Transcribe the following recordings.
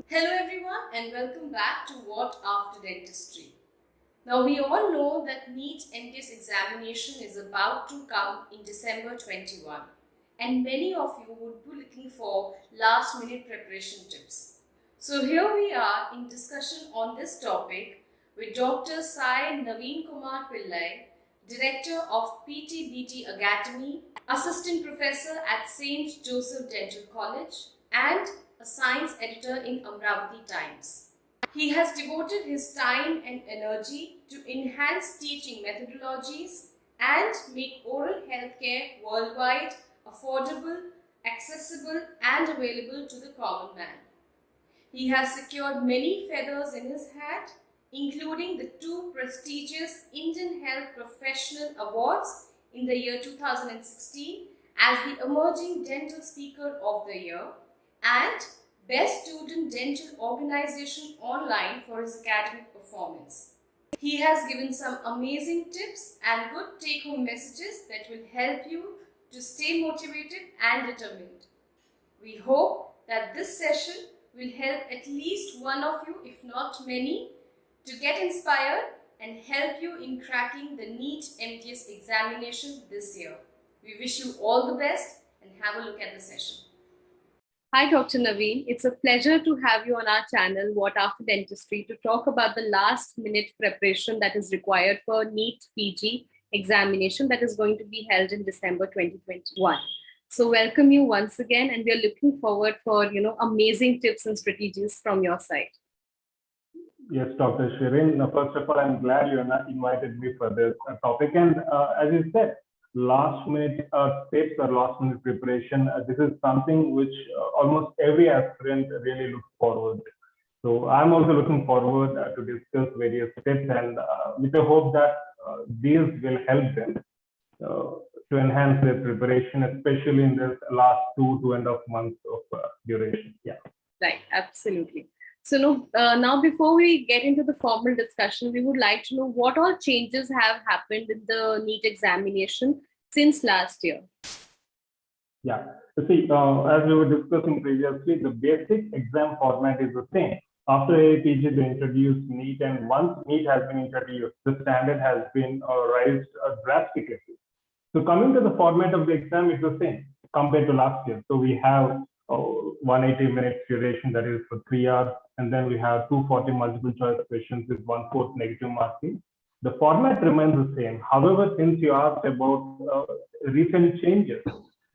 Hello everyone and welcome back to What After Dentistry. Now we all know that NEET MDS examination is about to come in December 21 and many of you would be looking for last minute preparation tips. So here we are in discussion on this topic with Dr. Sai Naveen Kumar Pillai, Director of PTBT Academy, Assistant Professor at St. Joseph Dental College and a science editor in Amravati Times. He has devoted his time and energy to enhance teaching methodologies and make oral healthcare worldwide affordable, accessible, and available to the common man. He has secured many feathers in his hat, including the two prestigious Indian Health Professional Awards in the year 2016 as the Emerging Dental Speaker of the Year and Best Student Dental Organization Online for his academic performance. He has given some amazing tips and good take home messages that will help you to stay motivated and determined. We hope that this session will help at least one of you, if not many, to get inspired and help you in cracking the NEET MTS examination this year. We wish you all the best and have a look at the session. Hi, Dr. Naveen. It's a pleasure to have you on our channel, What After Dentistry, to talk about the last minute preparation that is required for NEET PG examination that is going to be held in December 2021. So welcome you once again, and we are looking forward for amazing tips and strategies from your side. Yes, Dr. Shirin. First of all, I'm glad you invited me for this topic. And as you said, last minute tips or last minute preparation, this is something which almost every aspirant really looks forward to. So I'm also looking forward to discuss various tips and with the hope that these will help them to enhance their preparation, especially in this last 2.5 months of duration. Yeah. Right, absolutely. So now before we get into the formal discussion, we would like to know what all changes have happened in the NEET examination since last year. Yeah, see, as we were discussing previously, the basic exam format is the same. After AAPG, they introduced NEET, and once NEET has been introduced, the standard has been raised drastically. So coming to the format of the exam, it's the same compared to last year. So we have 180 minutes duration, that is for 3 hours, and then we have 240 multiple choice questions with 1/4 negative marking. The format remains the same. However, since you asked about recent changes,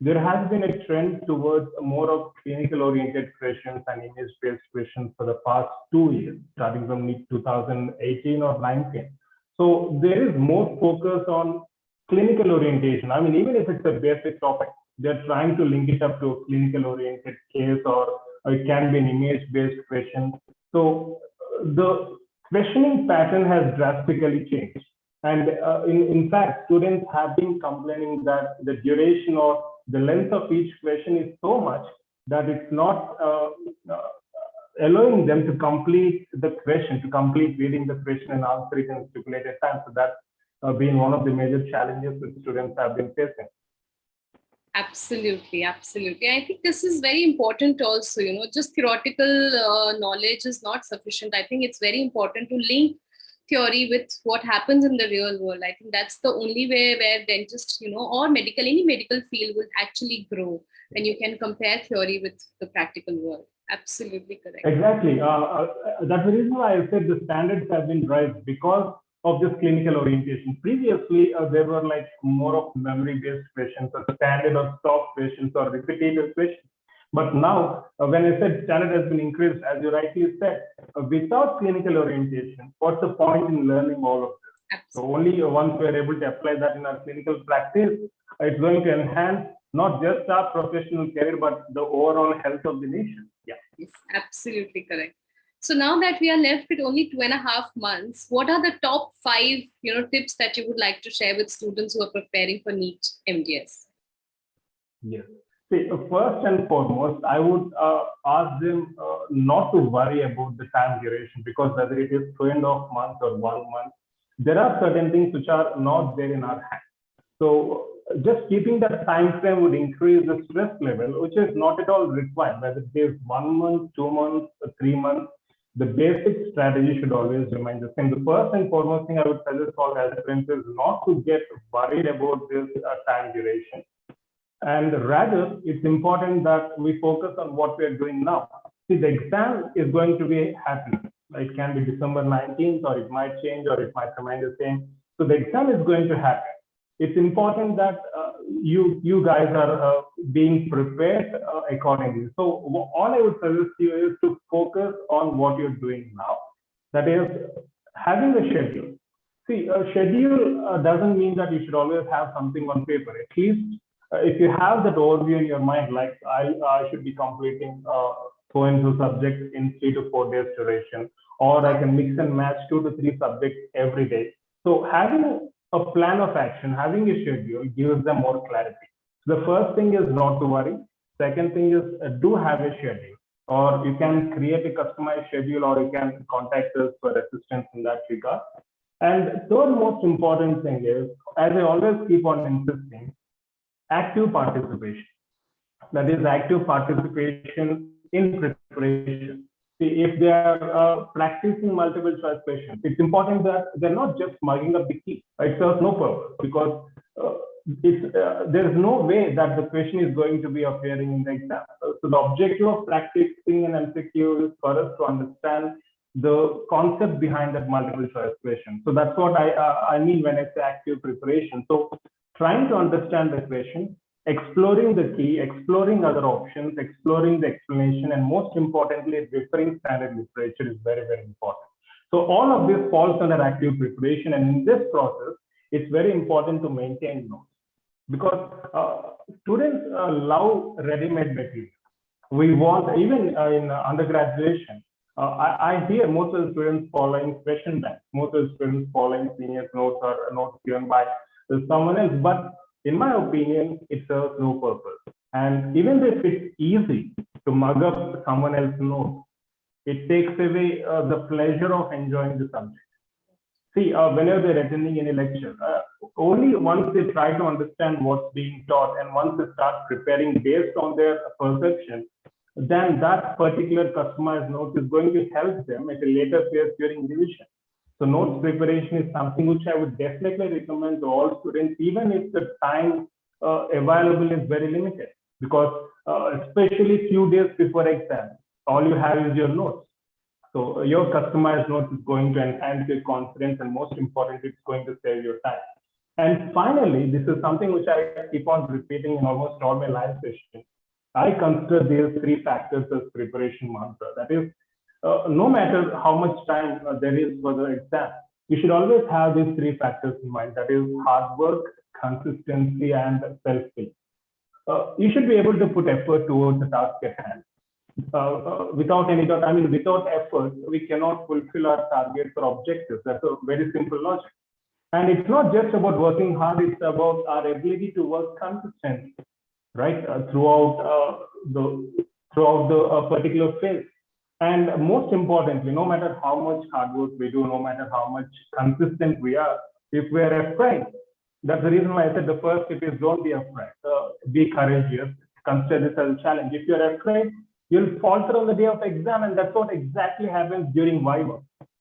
there has been a trend towards more of clinical oriented questions and image based questions for the past 2 years, starting from 2018 or 19. So there is more focus on clinical orientation. I mean, even if it's a basic topic, they're trying to link it up to a clinical oriented case, or it can be an image based question. So the questioning pattern has drastically changed. And in fact, students have been complaining that the duration or the length of each question is so much that it's not allowing them to complete the question, to complete reading the question and answer it in a stipulated time. So that's been one of the major challenges that students have been facing. Absolutely, absolutely. I think this is very important also, just theoretical knowledge is not sufficient. I think it's very important to link theory with what happens in the real world. I think that's the only way where dentists, or any medical field will actually grow when you can compare theory with the practical world. Absolutely correct. Exactly. That's the reason why I said the standards have been raised because of this clinical orientation. Previously, there were like more of memory-based questions or standard or soft questions or repetitive questions. But now, when I said standard has been increased, as you rightly said, without clinical orientation, what's the point in learning all of this? So only once we are able to apply that in our clinical practice, it's going to enhance not just our professional career, but the overall health of the nation. Yeah. Yes, absolutely correct. So now that we are left with only 2.5 months, what are the top 5, tips that you would like to share with students who are preparing for NEET MDS? Yes. See, first and foremost, I would ask them not to worry about the time duration, because whether it is 2.5 months or 1 month, there are certain things which are not there in our hands. So just keeping that time frame would increase the stress level, which is not at all required, whether it is 1 month, 2 months, or 3 months. The basic strategy should always remain the same. The first and foremost thing I would suggest all aspirants is not to get worried about this time duration. And rather, it's important that we focus on what we are doing now. See, the exam is going to be happening. It can be December 19th, or it might change, or it might remain the same. So the exam is going to happen. It's important that you guys are being prepared accordingly. So all I would suggest you is to focus on what you're doing now. That is having a schedule. See, a schedule doesn't mean that you should always have something on paper. At least if you have that overview in your mind, like I should be completing so and so subject in 3 to 4 days duration, or I can mix and match 2 to 3 subjects every day. So having a plan of action, having a schedule gives them more clarity. So the first thing is not to worry. Second thing is do have a schedule, or you can create a customized schedule, or you can contact us for assistance in that regard. And third most important thing is, as I always keep on insisting, active participation. That is active participation in preparation. See, if they are practicing multiple choice questions, it's important that they're not just mugging up the key. It serves no purpose, because there's no way that the question is going to be appearing in the exam. So the objective of practicing an MCQ is for us to understand the concept behind that multiple choice question. So that's what I mean when I say active preparation. So trying to understand the question, exploring the key, exploring other options, exploring the explanation, and most importantly, referring standard literature is very, very important. So all of this falls under active preparation, and in this process, it's very important to maintain notes, because students love ready-made material. We want, even in undergraduation, I hear most of the students following question banks, most of the students following seniors' notes or notes given by someone else, but in my opinion, it serves no purpose. And even if it's easy to mug up someone else's notes, it takes away the pleasure of enjoying the subject. See, whenever they're attending any lecture, only once they try to understand what's being taught, and once they start preparing based on their perception, then that particular customized note is going to help them at a later phase during revision. So notes preparation is something which I would definitely recommend to all students, even if the time available is very limited, because especially few days before exam, all you have is your notes. So your customized notes is going to enhance your confidence, and most importantly, it's going to save your time. And finally, this is something which I keep on repeating in almost all my live sessions. I consider these 3 factors as preparation mantra. That is, no matter how much time there is for the exam, you should always have these 3 factors in mind. That is hard work, consistency, and self-belief. You should be able to put effort towards the task at hand. Without any doubt, I mean, without effort, we cannot fulfill our targets or objectives. That's a very simple logic. And it's not just about working hard, it's about our ability to work consistently, right, throughout the particular phase. And most importantly, no matter how much hard work we do, no matter how much consistent we are, if we are afraid, that's the reason why I said the first tip is don't be afraid. Be courageous. Consider this as a challenge. If you're afraid, you'll falter on the day of exam, and that's what exactly happens during Viva.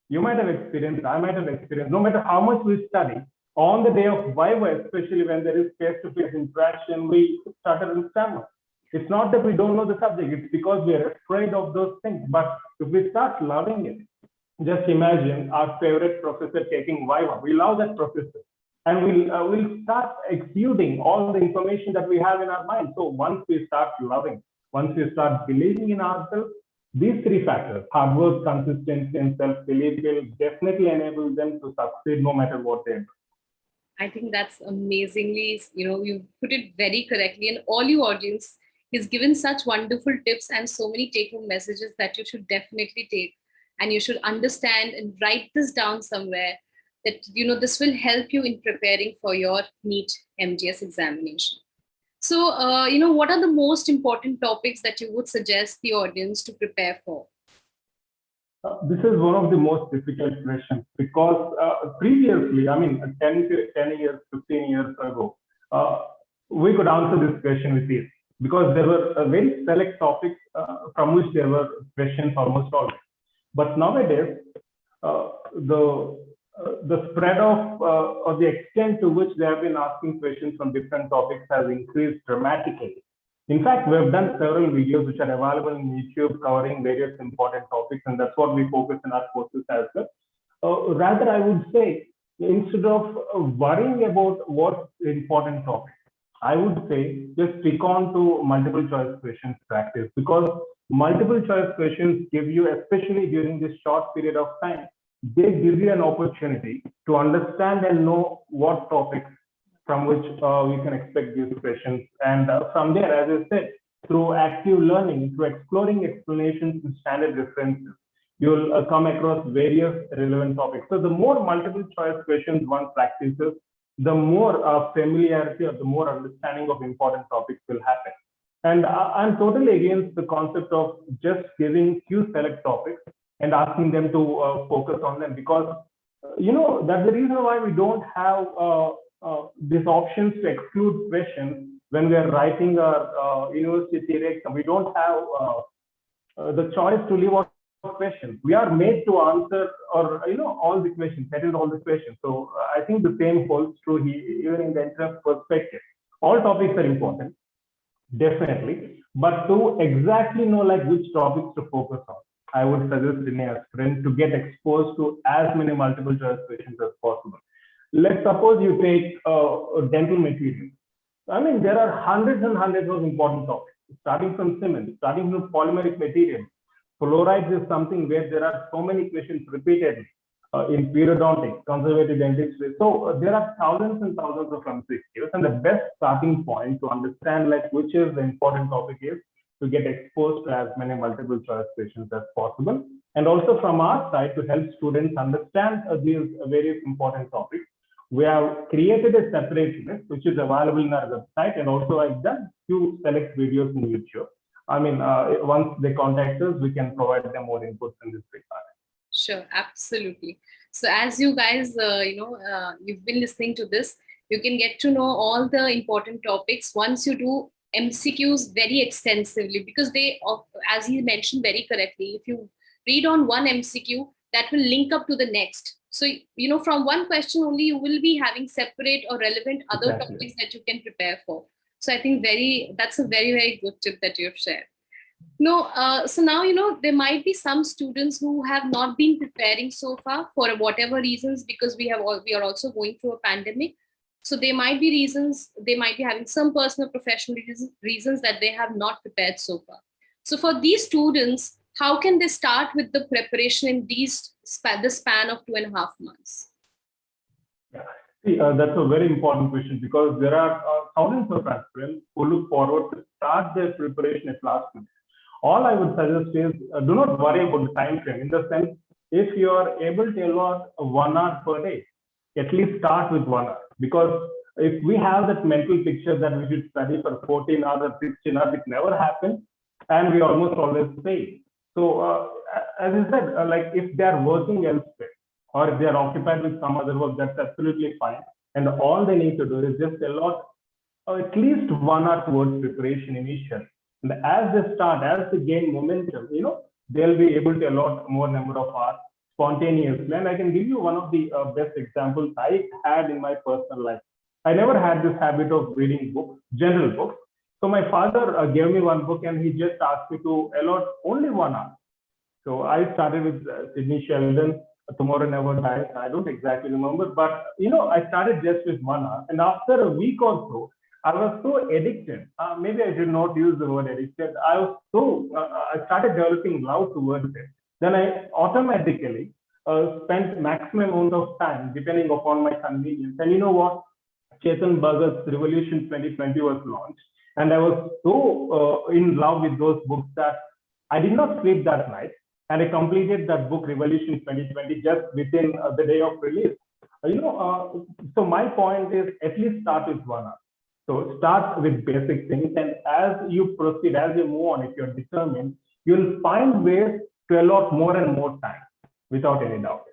You might have experienced, I might have experienced, no matter how much we study, on the day of Viva, especially when there is face-to-face interaction, we started to stammer. It's not that we don't know the subject, it's because we are afraid of those things. But if we start loving it, just imagine our favorite professor taking Viva. We love that professor. And we'll start exuding all the information that we have in our mind. So once we start loving, once we start believing in ourselves, these 3 factors, hard work, consistency, and self-belief, will definitely enable them to succeed no matter what they do. I think that's amazingly, you put it very correctly, and all you audience is given such wonderful tips and so many take-home messages that you should definitely take, and you should understand and write this down somewhere, that this will help you in preparing for your NEET MGS examination. So what are the most important topics that you would suggest the audience to prepare for? This is one of the most difficult questions, because previously, I mean, 10 years, 15 years ago, we could answer this question with ease because there were very select topics from which there were questions almost always. But nowadays, the spread of or the extent to which they have been asking questions from different topics has increased dramatically. In fact, we have done several videos which are available on YouTube covering various important topics, and that's what we focus in our courses as well. Rather, I would say, instead of worrying about what's important topic, I would say just stick on to multiple choice questions practice, because multiple choice questions give you, especially during this short period of time, they give you an opportunity to understand and know what topics from which we can expect these questions. And from there, as I said, through active learning, through exploring explanations and standard references, you'll come across various relevant topics. So the more multiple choice questions one practices, the more familiarity or the more understanding of important topics will happen. And I'm totally against the concept of just giving few select topics and asking them to focus on them, because that's the reason why we don't have these options to exclude questions when we are writing our university theory exam. We don't have the choice to leave out questions. We are made to answer or all the questions, settle all the questions. So I think the same holds true here, even in the entrance perspective. All topics are important, definitely, but to exactly know like which topics to focus on, I would suggest in a sprint to get exposed to as many multiple choice questions as possible. Let's suppose you take dental material. I mean, there are hundreds and hundreds of important topics, starting from cement, starting from polymeric materials. Fluorides is something where there are so many questions repeatedly in periodontics, conservative dentistry. So there are thousands and thousands of MCQs, and the best starting point to understand like which is the important topic is to get exposed to as many multiple choice questions as possible. And also from our side, to help students understand these various important topics, we have created a separate list which is available in our website, and also I've done few select videos in YouTube. I mean, once they contact us, we can provide them more inputs in this regard. Sure, absolutely. So as you guys, you've been listening to this, you can get to know all the important topics once you do MCQs very extensively, because they, as he mentioned very correctly, if you read on one MCQ, that will link up to the next. So, from one question only, you will be having separate or relevant other topics that you can prepare for. So I think that's a very, very good tip that you've shared. So now, there might be some students who have not been preparing so far for whatever reasons, because we are also going through a pandemic. So there might be reasons, they might be having some personal, professional reasons that they have not prepared so far. So for these students, how can they start with the preparation in the span of 2.5 months? Yeah. See, that's a very important question, because there are thousands of aspirants who look forward to start their preparation at last minute. All I would suggest is do not worry about the time frame. In the sense, if you are able to allot 1 hour per day, at least start with 1 hour. Because if we have that mental picture that we should study for 14 hours or 16 hours, it never happens, and we almost always fail. So, as I said, like if they are working elsewhere, or if they are occupied with some other work, that's absolutely fine. And all they need to do is just allot at least 1 hour towards preparation initially. And as they start, as they gain momentum, they'll be able to allot more number of hours spontaneously. And I can give you one of the best examples I had in my personal life. I never had this habit of reading books, general books. So my father gave me one book, and he just asked me to allot only 1 hour. So I started with Sidney Sheldon, Tomorrow Never Dies. I don't exactly remember, but I started just with 1 hour. And after a week or so, I was so addicted. Maybe I did not use the word addicted. I started developing love towards it. Then I automatically spent maximum amount of time depending upon my convenience. And you know what? Chetan Bhagat's Revolution 2020 was launched. And I was so in love with those books that I did not sleep that night. And I completed that book, Revolution 2020, just within the day of release. So my point is at least start with 1 hour. So start with basic things, and as you proceed, as you move on, if you're determined, you'll find ways to allot more and more time, without any doubt.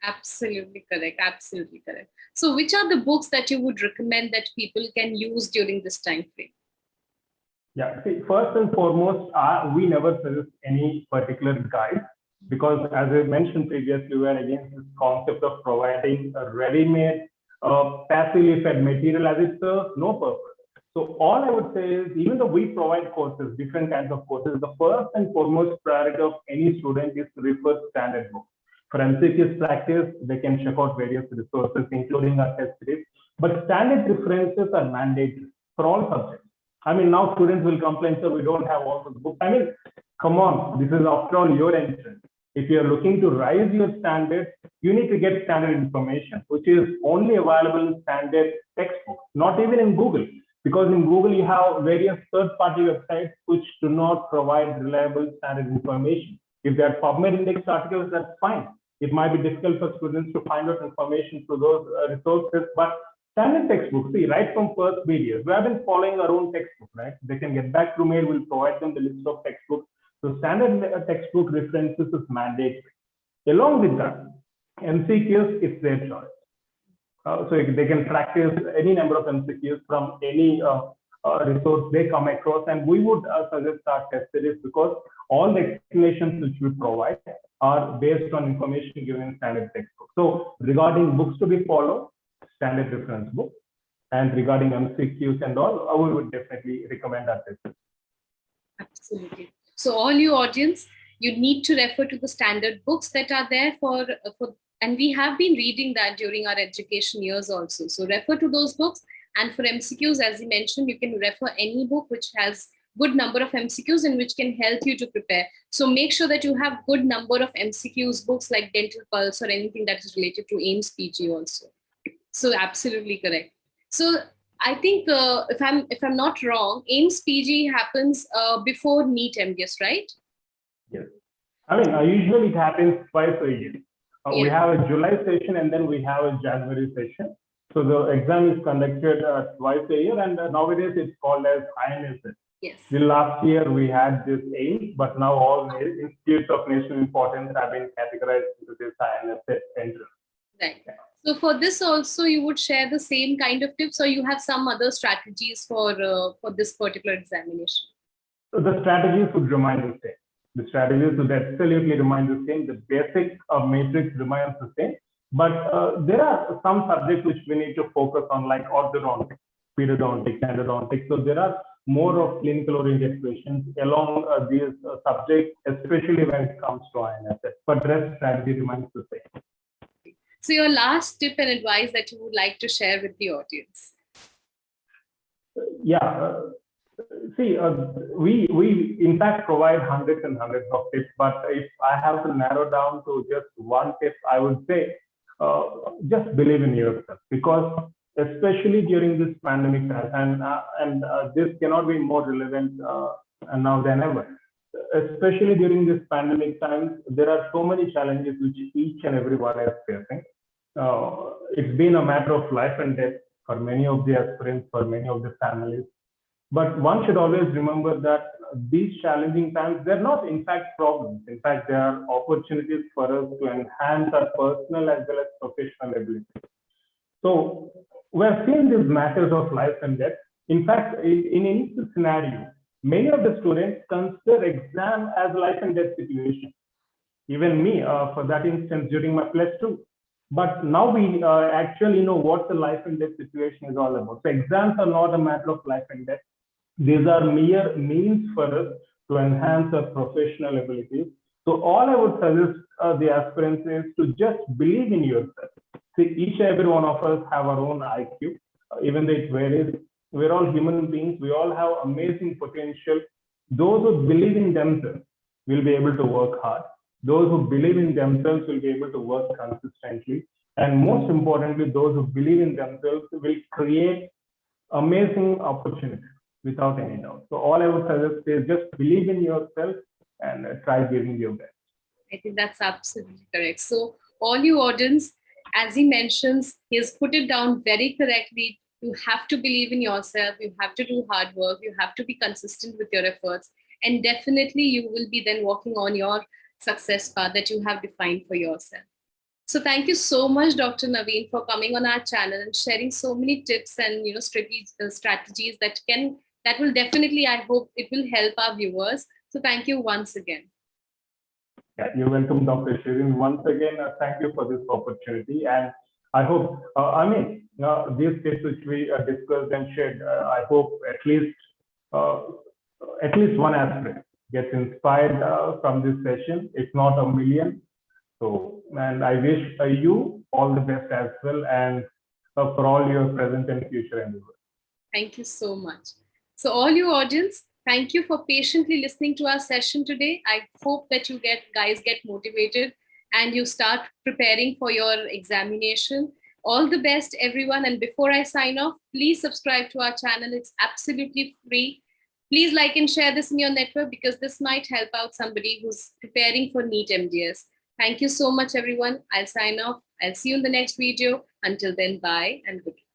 Absolutely correct. Absolutely correct. So, which are the books that you would recommend that people can use during this time frame? Yeah, see, first and foremost, we never suggest any particular guide because, as I mentioned previously, we are against this concept of providing a ready-made, passively fed material as it serves no purpose. So, all I would say is, even though we provide courses, different kinds of courses, the first and foremost priority of any student is to refer standard books. For MCQs practice, they can check out various resources, including our test series. But standard references are mandatory for all subjects. I mean, now students will complain, so we don't have all the books. I mean, come on, this is after all your entrance. If you're looking to rise your standards, you need to get standard information, which is only available in standard textbooks, not even in Google. Because in Google, you have various third-party websites which do not provide reliable standard information. If they're PubMed indexed articles, that's fine. It might be difficult for students to find out information through those resources, but standard textbooks, see, right from first videos, we have been following our own textbook, right? They can get back through mail, we'll provide them the list of textbooks. So standard textbook references is mandatory. Along with that, MCQs, it's their choice. So they can practice any number of MCQs from any resource they come across, and we would suggest our test series because all the explanations which we provide are based on information given in standard textbook. So regarding books to be followed, standard reference book, and regarding MCQs and all, we would definitely recommend our test series. Absolutely. So, all you audience, you need to refer to the standard books that are there and we have been reading that during our education years also. So, refer to those books. And for MCQs, as you mentioned, you can refer any book which has good number of MCQs and which can help you to prepare. So make sure that you have good number of MCQs books like Dental Pulse or anything that is related to AIMS PG also. So absolutely correct. So I think if I'm not wrong, AIMS PG happens before NEET MBS, right? Yes. I mean, usually it happens twice a year. We have a July session and then we have a January session. So the exam is conducted twice a year, and nowadays it's called as INSS. Yes. The last year we had this AIMS, but now all institutes of national importance have been categorized into this INSS entrance. Right. Yeah. So for this also, you would share the same kind of tips, or you have some other strategies for this particular examination? So the strategies would remain the same. The strategies would absolutely remain the same. The basic matrix remains the same. But there are some subjects which we need to focus on, like orthodontics, periodontics, endodontics. So there are more of clinical oriented questions along these subjects, especially when it comes to INSS. But the rest strategy remains the same. So your last tip and advice that you would like to share with the audience? We in fact provide hundreds and hundreds of tips. But if I have to narrow down to just one tip, I would say, just believe in yourself, because especially during this pandemic time, and this cannot be more relevant now than ever. Especially during this pandemic time, there are so many challenges which each and everyone is facing. It's been a matter of life and death for many of the aspirants, for many of the families. But one should always remember that these challenging times, they're not in fact problems. In fact, they are opportunities for us to enhance our personal as well as professional ability. So we're seeing these matters of life and death. In fact, in any scenario, many of the students consider exam as a life and death situation. Even me, for that instance, during my +2. But now we actually know what the life and death situation is all about. So exams are not a matter of life and death. These are mere means for us to enhance our professional abilities. So all I would suggest the aspirants is to just believe in yourself. See, each and every one of us have our own IQ, even though it varies. We're all human beings. We all have amazing potential. Those who believe in themselves will be able to work hard. Those who believe in themselves will be able to work consistently. And most importantly, those who believe in themselves will create amazing opportunities without any doubt. So all I would suggest is just believe in yourself and try giving your best. I think that's absolutely correct. So all you audience, as he mentions, he has put it down very correctly. You have to believe in yourself. You have to do hard work. You have to be consistent with your efforts. And definitely you will be then walking on your success path that you have defined for yourself. So thank you so much, Dr. Naveen, for coming on our channel and sharing so many tips and strategies that will definitely, I hope, it will help our viewers. So thank you once again. Yeah, you're welcome, Dr. Shirin. Once again, thank you for this opportunity. And I hope, these tips which we discussed and shared, I hope uh, at least one aspirant gets inspired from this session, if not a million. So, and I wish you all the best as well, and for all your present and future endeavors. Thank you so much. So all you audience, thank you for patiently listening to our session today. I hope that you guys get motivated and you start preparing for your examination. All the best, everyone. And before I sign off, please subscribe to our channel. It's absolutely free. Please like and share this in your network because this might help out somebody who's preparing for NEET MDS. Thank you so much, everyone. I'll sign off. I'll see you in the next video. Until then, bye and goodbye.